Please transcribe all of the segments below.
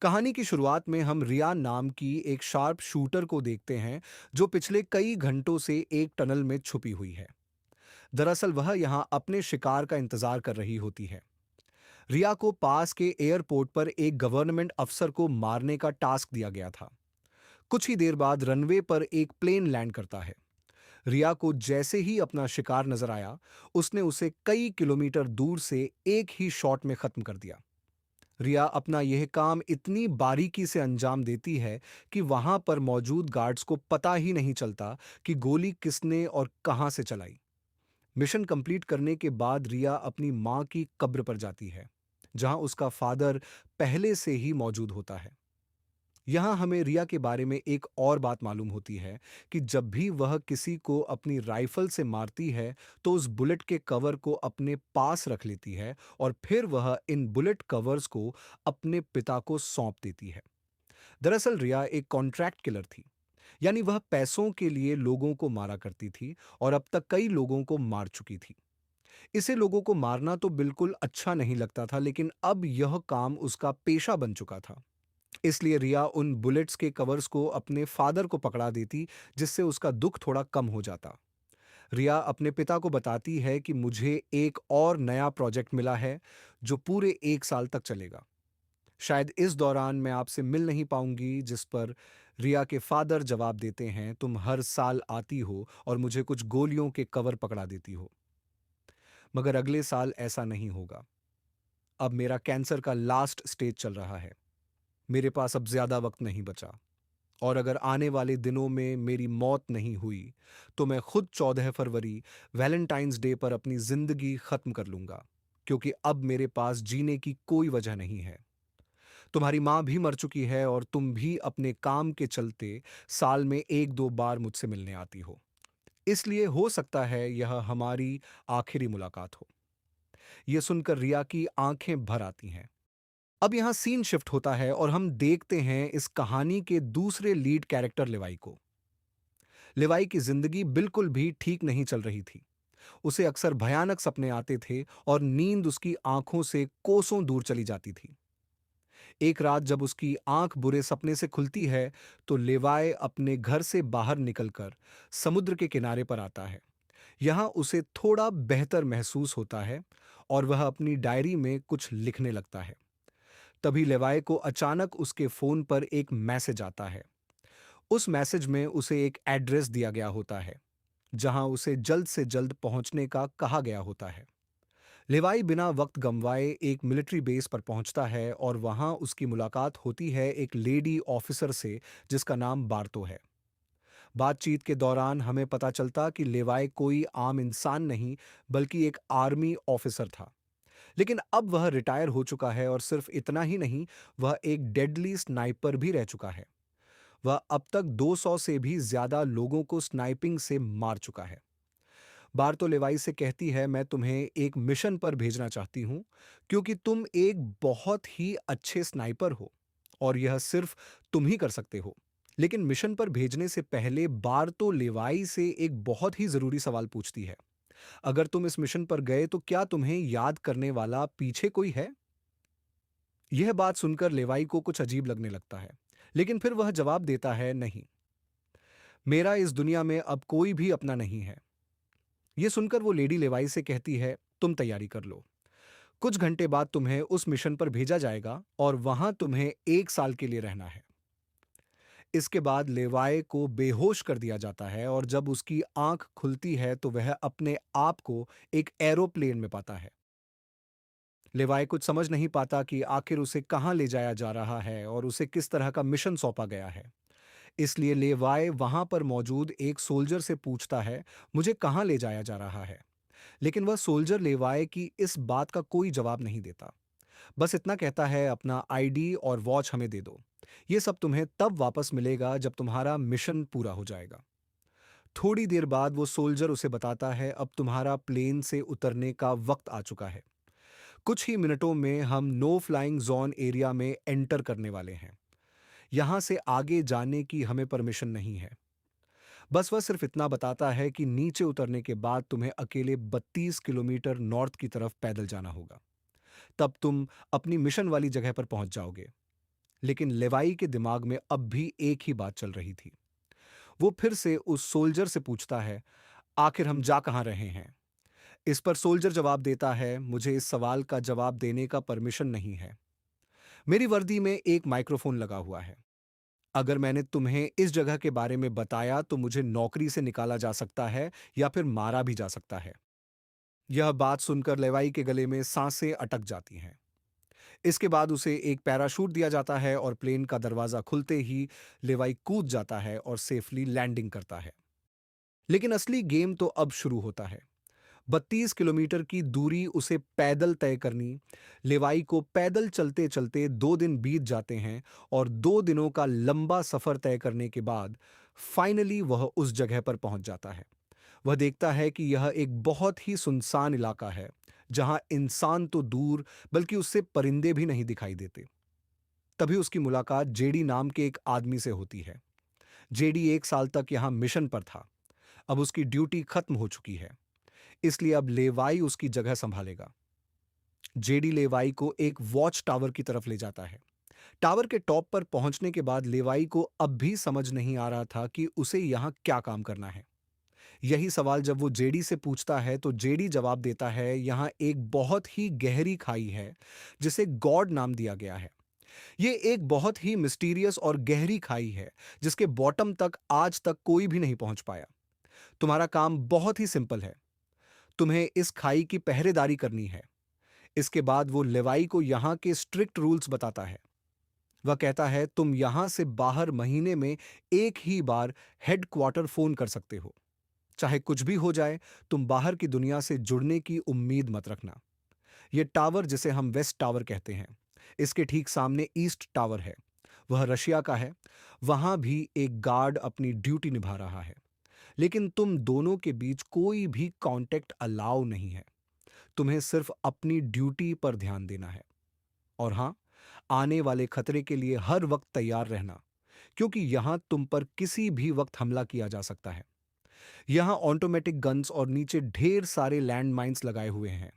कहानी की शुरुआत में हम रिया नाम की एक शार्प शूटर को देखते हैं जो पिछले कई घंटों से एक टनल में छुपी हुई है। दरअसल वह यहाँ अपने शिकार का इंतजार कर रही होती है। रिया को पास के एयरपोर्ट पर एक गवर्नमेंट अफसर को मारने का टास्क दिया गया था। कुछ ही देर बाद रनवे पर एक प्लेन लैंड करता है। रिया को जैसे ही अपना शिकार नजर आया, उसने उसे कई किलोमीटर दूर से एक ही शॉट में खत्म कर दिया। रिया अपना यह काम इतनी बारीकी से अंजाम देती है कि वहां पर मौजूद गार्ड्स को पता ही नहीं चलता कि गोली किसने और कहां से चलाई। मिशन कंप्लीट करने के बाद रिया अपनी मां की कब्र पर जाती है, जहां उसका फादर पहले से ही मौजूद होता है। यहां हमें रिया के बारे में एक और बात मालूम होती है कि जब भी वह किसी को अपनी राइफल से मारती है, तो उस बुलेट के कवर को अपने पास रख लेती है और फिर वह इन बुलेट कवर्स को अपने पिता को सौंप देती है। दरअसल रिया एक कॉन्ट्रैक्ट किलर थी, यानी वह पैसों के लिए लोगों को मारा करती थी और अब तक कई लोगों को मार चुकी थी। इसे लोगों को मारना तो बिल्कुल अच्छा नहीं लगता था, लेकिन अब यह काम उसका पेशा बन चुका था। इसलिए रिया उन बुलेट्स के कवर्स को अपने फादर को पकड़ा देती, जिससे उसका दुख थोड़ा कम हो जाता। रिया अपने पिता को बताती है कि मुझे एक और नया प्रोजेक्ट मिला है जो पूरे 1 साल तक चलेगा। शायद इस दौरान मैं आपसे मिल नहीं पाऊंगी। जिस पर रिया के फादर जवाब देते हैं, तुम हर साल आती हो और मुझे कुछ गोलियों के कवर पकड़ा देती हो। मगर अगले साल ऐसा नहीं होगा। अब मेरा कैंसर का लास्ट स्टेज चल रहा है। मेरे पास अब ज्यादा वक्त नहीं बचा। और अगर आने वाले दिनों में मेरी मौत नहीं हुई, तो मैं खुद 14 फरवरी वैलेंटाइंस डे पर अपनी जिंदगी खत्म कर लूंगा, क्योंकि अब मेरे पास जीने की कोई वजह नहीं है। तुम्हारी माँ भी मर चुकी है और तुम भी अपने काम के चलते साल में 1-2 बार मुझसे मिलने आती हो। इसलिए हो सकता है यह हमारी आखिरी मुलाकात हो। यह सुनकर रिया की आंखें भर आती हैं। अब यहां सीन शिफ्ट होता है और हम देखते हैं इस कहानी के दूसरे लीड कैरेक्टर लिवाई को। लिवाई की जिंदगी बिल्कुल भी ठीक नहीं चल रही थी। उसे अक्सर भयानक सपने आते थे और नींद उसकी आंखों से कोसों दूर चली जाती थी। एक रात जब उसकी आंख बुरे सपने से खुलती है, तो लेवाय अपने घर से बाहर निकलकर समुद्र के किनारे पर आता है। यहां उसे थोड़ा बेहतर महसूस होता है और वह अपनी डायरी में कुछ लिखने लगता है। तभी लेवाय को अचानक उसके फोन पर एक मैसेज आता है। उस मैसेज में उसे एक एड्रेस दिया गया होता है, जहां उसे जल्द से जल्द पहुंचने का कहा गया होता है। लेवाई बिना वक्त गंवाए एक मिलिट्री बेस पर पहुंचता है और वहां उसकी मुलाकात होती है एक लेडी ऑफिसर से, जिसका नाम बार्तो है। बातचीत के दौरान हमें पता चलता कि लेवाई कोई आम इंसान नहीं, बल्कि एक आर्मी ऑफिसर था। लेकिन अब वह रिटायर हो चुका है और सिर्फ इतना ही नहीं, वह एक डेडली स्नाइपर भी रह चुका है। वह अब तक 200 से भी ज्यादा लोगों को स्नाइपिंग से मार चुका है। बार्तो लेवाई से कहती है, मैं तुम्हें एक मिशन पर भेजना चाहती हूं, क्योंकि तुम एक बहुत ही अच्छे स्नाइपर हो और यह सिर्फ तुम ही कर सकते हो। लेकिन मिशन पर भेजने से पहले बार्तो लेवाई से एक बहुत ही जरूरी सवाल पूछती है। अगर तुम इस मिशन पर गए तो क्या तुम्हें याद करने वाला पीछे कोई है? यह बात सुनकर लेवाई को कुछ अजीब लगने लगता है, लेकिन फिर वह जवाब देता है, नहीं, मेरा इस दुनिया में अब कोई भी अपना नहीं है। यह सुनकर वो लेडी लेवाई से कहती है, तुम तैयारी कर लो। कुछ घंटे बाद तुम्हें उस मिशन पर भेजा जाएगा और वहां तुम्हें 1 साल के लिए रहना है। इसके बाद लेवाई को बेहोश कर दिया जाता है और जब उसकी आंख खुलती है तो वह अपने आप को एक एरोप्लेन में पाता है। लेवाई कुछ समझ नहीं पाता कि आखिर उसे कहां ले जाया जा रहा है और उसे किस तरह का मिशन सौंपा गया है। इसलिए लेवाई वहां पर मौजूद एक सोल्जर से पूछता है, मुझे कहां ले जाया जा रहा है? लेकिन वह सोल्जर लेवाई की इस बात का कोई जवाब नहीं देता। बस इतना कहता है, अपना आईडी और वॉच हमें दे दो। ये सब तुम्हें तब वापस मिलेगा जब तुम्हारा मिशन पूरा हो जाएगा। थोड़ी देर बाद वो सोल्जर उसे बताता है, अब तुम्हारा प्लेन से उतरने का वक्त आ चुका है। कुछ ही मिनटों में हम नो फ्लाइंग जोन एरिया में एंटर करने वाले हैं। यहां से आगे जाने की हमें परमिशन नहीं है। बस वह सिर्फ इतना बताता है कि नीचे उतरने के बाद तुम्हें अकेले 32 किलोमीटर नॉर्थ की तरफ पैदल जाना होगा। तब तुम अपनी मिशन वाली जगह पर पहुंच जाओगे। लेकिन लेवाई के दिमाग में अब भी एक ही बात चल रही थी। वो फिर से उस सोल्जर से पूछता है, आखिर हम जा कहाँ रहे हैं? इस पर सोल्जर जवाब देता है, मुझे इस सवाल का जवाब देने का परमिशन नहीं है। मेरी वर्दी में एक माइक्रोफोन लगा हुआ है। अगर मैंने तुम्हें इस जगह के बारे में बताया तो मुझे नौकरी से निकाला जा सकता है या फिर मारा भी जा सकता है। यह बात सुनकर लेवाई के गले में सांसें अटक जाती हैं। इसके बाद उसे एक पैराशूट दिया जाता है और प्लेन का दरवाजा खुलते ही लेवाई कूद जाता है और सेफली लैंडिंग करता है। लेकिन असली गेम तो अब शुरू होता है। 32 किलोमीटर की दूरी उसे पैदल तय करनी। लेवाई को पैदल चलते चलते 2 दिन बीत जाते हैं और 2 दिनों का लंबा सफर तय करने के बाद फाइनली वह उस जगह पर पहुंच जाता है। वह देखता है कि यह एक बहुत ही सुनसान इलाका है, जहां इंसान तो दूर बल्कि उससे परिंदे भी नहीं दिखाई देते। तभी उसकी मुलाकात जेडी नाम के एक आदमी से होती है। जेडी 1 साल तक यहां मिशन पर था। अब उसकी ड्यूटी खत्म हो चुकी है, इसलिए अब लेवाई उसकी जगह संभालेगा। जेडी लेवाई को एक वॉच टावर की तरफ ले जाता है। टावर के टॉप पर पहुंचने के बाद लेवाई को अब भी समझ नहीं आ रहा था कि उसे यहां क्या काम करना है। यही सवाल जब वो जेडी से पूछता है तो जेडी जवाब देता है, यहाँ एक बहुत ही गहरी खाई है जिसे गॉड नाम दिया गया है। ये एक बहुत ही मिस्टीरियस और गहरी खाई है जिसके बॉटम तक आज तक कोई भी नहीं पहुंच पाया। तुम्हारा काम बहुत ही सिंपल है। तुम्हें इस खाई की पहरेदारी करनी है। इसके बाद वो लेवाई को यहाँ के स्ट्रिक्ट रूल्स बताता है। वह कहता है, तुम यहाँ से बाहर महीने में एक ही बार हेडक्वार्टर फोन कर सकते हो। चाहे कुछ भी हो जाए, तुम बाहर की दुनिया से जुड़ने की उम्मीद मत रखना। यह टावर, जिसे हम वेस्ट टावर कहते हैं, इसके ठीक सामने ईस्ट टावर है। वह रशिया का है। वहां भी एक गार्ड अपनी ड्यूटी निभा रहा है, लेकिन तुम दोनों के बीच कोई भी कांटेक्ट अलाउ नहीं है। तुम्हें सिर्फ अपनी ड्यूटी पर ध्यान देना है। और हां, आने वाले खतरे के लिए हर वक्त तैयार रहना, क्योंकि यहां तुम पर किसी भी वक्त हमला किया जा सकता है। यहां ऑटोमेटिक गन्स और नीचे ढेर सारे लैंड माइंस लगाए हुए हैं।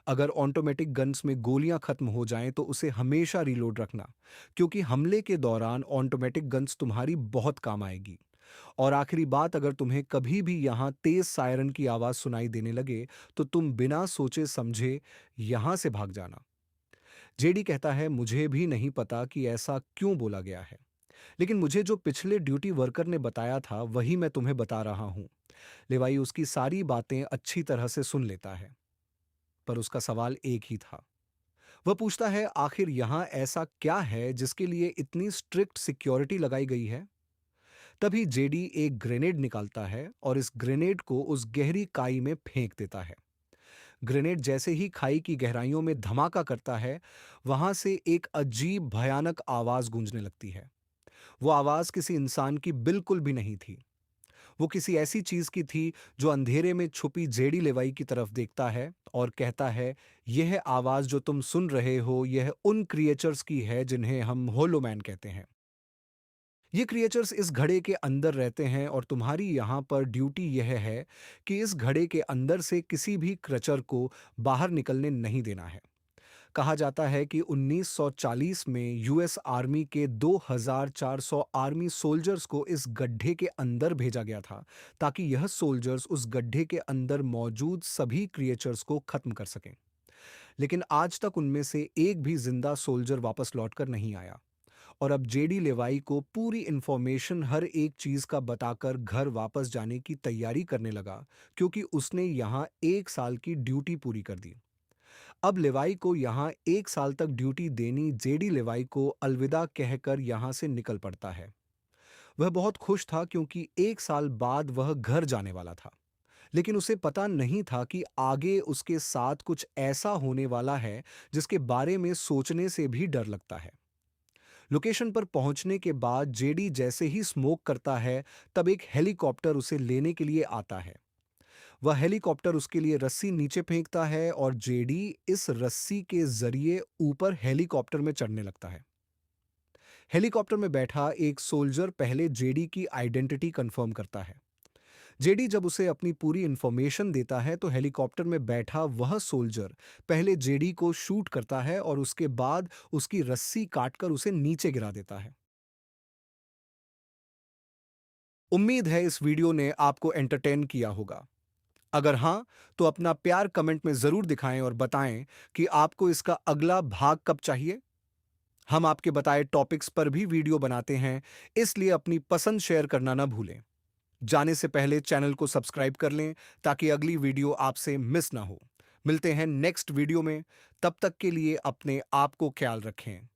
अगर ऑटोमेटिक गन्स में गोलियां खत्म हो जाएं तो उसे हमेशा रिलोड रखना, क्योंकि हमले के दौरान ऑटोमेटिक गन्स तुम्हारी बहुत काम आएगी। और आखिरी बात, अगर तुम्हें कभी भी यहां तेज सायरन की आवाज सुनाई देने लगे तो तुम बिना सोचे समझे यहां से भाग जाना। जेडी कहता है, मुझे भी नहीं पता कि ऐसा क्यों बोला गया है, लेकिन मुझे जो पिछले ड्यूटी वर्कर ने बताया था वही मैं तुम्हें बता रहा हूं। लेवाई उसकी सारी बातें अच्छी तरह से सुन लेता है, पर उसका सवाल एक ही था। वह पूछता है, आखिर यहां ऐसा क्या है जिसके लिए इतनी स्ट्रिक्ट सिक्योरिटी लगाई गई है? तभी जेडी एक ग्रेनेड निकालता है और इस ग्रेनेड को उस गहरी खाई में फेंक देता है। ग्रेनेड जैसे ही खाई की गहराइयों में धमाका करता है, वहां से एक अजीब भयानक आवाज गूंजने लगती है। वो आवाज किसी इंसान की बिल्कुल भी नहीं थी। वो किसी ऐसी चीज की थी जो अंधेरे में छुपी जेडी लेवाई की तरफ देखता है और कहता है, यह आवाज जो तुम सुन रहे हो, यह उन क्रिएचर्स की है जिन्हें हम होलोमैन कहते हैं। ये क्रिएचर्स इस घड़े के अंदर रहते हैं और तुम्हारी यहाँ पर ड्यूटी यह है कि इस घड़े के अंदर से किसी भी क्रेचर को बाहर निकलने नहीं देना है। कहा जाता है कि 1940 में यूएस आर्मी के 2400 आर्मी सोल्जर्स को इस गड्ढे के अंदर भेजा गया था, ताकि यह सोल्जर्स उस गड्ढे के अंदर मौजूद सभी क्रिएचर्स को खत्म कर सकें। लेकिन आज तक उनमें से एक भी जिंदा सोल्जर वापस लौटकर नहीं आया। और अब जेडी लेवाई को पूरी इंफॉर्मेशन हर एक चीज का बताकर घर वापस जाने की तैयारी करने लगा, क्योंकि उसने यहाँ 1 साल की ड्यूटी पूरी कर दी। अब लेवाई को यहाँ 1 साल तक ड्यूटी देनी जेडी लेवाई को अलविदा कहकर यहाँ से निकल पड़ता है। वह बहुत खुश था, क्योंकि 1 साल बाद वह घर जाने वाला था। लेकिन उसे पता नहीं था कि आगे उसके साथ कुछ ऐसा होने वाला है जिसके बारे में सोचने से भी डर लगता है। लोकेशन पर पहुंचने के बाद जेडी जैसे ही स्मोक करता है, तब एक हेलीकॉप्टर उसे लेने के लिए आता है। वह हेलीकॉप्टर उसके लिए रस्सी नीचे फेंकता है और जेडी इस रस्सी के जरिए ऊपर हेलीकॉप्टर में चढ़ने लगता है। हेलीकॉप्टर में बैठा एक सोल्जर पहले जेडी की आइडेंटिटी कंफर्म करता है। जेडी जब उसे अपनी पूरी इंफॉर्मेशन देता है तो हेलीकॉप्टर में बैठा वह सोल्जर पहले जेडी को शूट करता है और उसके बाद उसकी रस्सी काटकर उसे नीचे गिरा देता है। उम्मीद है इस वीडियो ने आपको एंटरटेन किया होगा। अगर हाँ, तो अपना प्यार कमेंट में ज़रूर दिखाएं और बताएं कि आपको इसका अगला भाग कब चाहिए। हम आपके बताए टॉपिक्स पर भी वीडियो बनाते हैं, इसलिए अपनी पसंद शेयर करना ना भूलें। जाने से पहले चैनल को सब्सक्राइब कर लें ताकि अगली वीडियो आपसे मिस ना हो। मिलते हैं नेक्स्ट वीडियो में, तब तक के लिए अपने आप को ख्याल रखें।